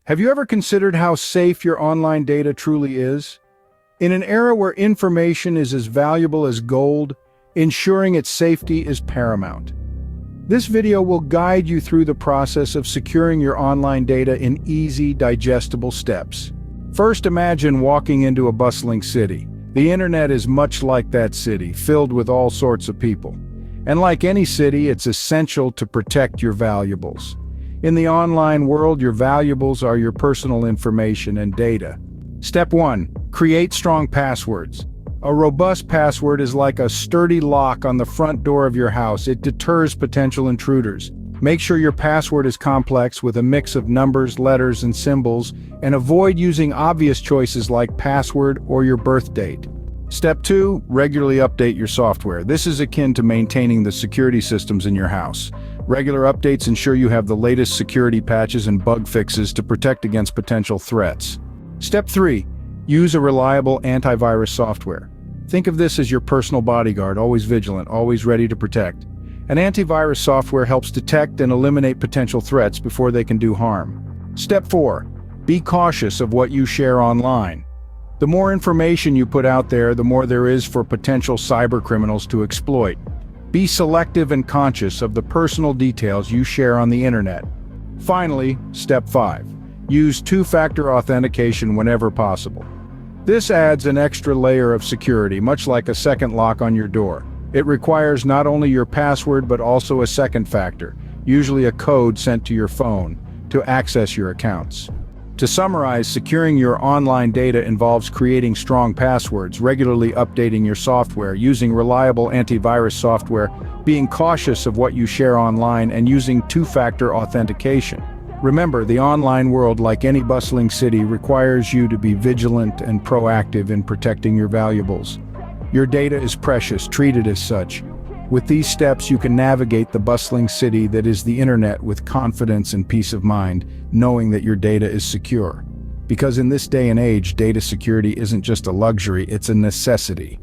Have you ever considered how safe your online data truly is? In an era where information is as valuable as gold, ensuring its safety is paramount. This video will guide you through the process of securing your online data in easy, digestible steps. First, imagine walking into a bustling city. The internet is much like that city, filled with all sorts of people. And like any city, it's essential to protect your valuables. In the online world, your valuables are your personal information and data. Step 1. Create strong passwords. A robust password is like a sturdy lock on the front door of your house. It deters potential intruders. Make sure your password is complex with a mix of numbers, letters, and symbols, and avoid using obvious choices like password or your birth date. Step 2. Regularly update your software. This is akin to maintaining the security systems in your house. Regular updates ensure you have the latest security patches and bug fixes to protect against potential threats. Step 3. Use a reliable antivirus software. Think of this as your personal bodyguard, always vigilant, always ready to protect. An antivirus software helps detect and eliminate potential threats before they can do harm. Step 4. Be cautious of what you share online. The more information you put out there, the more there is for potential cybercriminals to exploit. Be selective and conscious of the personal details you share on the internet. Finally, Step 5. Use two-factor authentication whenever possible. This adds an extra layer of security, much like a second lock on your door. It requires not only your password but also a second factor, usually a code sent to your phone, to access your accounts. To summarize, securing your online data involves creating strong passwords, regularly updating your software, using reliable antivirus software, being cautious of what you share online, and using two-factor authentication. Remember, the online world, like any bustling city, requires you to be vigilant and proactive in protecting your valuables. Your data is precious, treat it as such. With these steps, you can navigate the bustling city that is the internet with confidence and peace of mind, knowing that your data is secure. Because in this day and age, data security isn't just a luxury, it's a necessity.